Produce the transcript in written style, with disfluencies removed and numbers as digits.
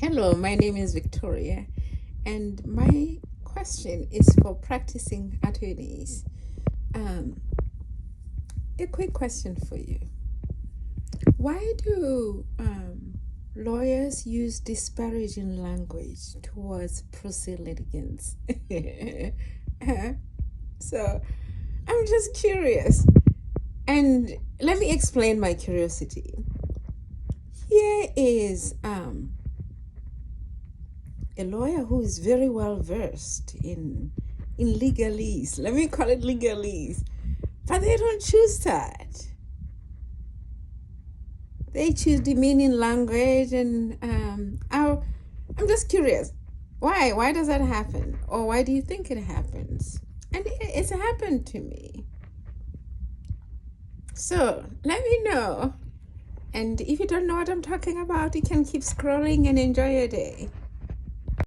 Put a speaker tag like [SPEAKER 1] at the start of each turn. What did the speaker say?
[SPEAKER 1] Hello, my name is Victoria, and my question is for practicing attorneys. A quick question for you. Why do lawyers use disparaging language towards pro se litigants? So, I'm just curious. And let me explain my curiosity. Here is a lawyer who is very well versed in legalese. Let me call it legalese. But they don't choose that. They choose demeaning language, and I'm just curious. Why? Why does that happen? Or why do you think it happens? And it's happened to me. So let me know. And if you don't know what I'm talking about, you can keep scrolling and enjoy your day.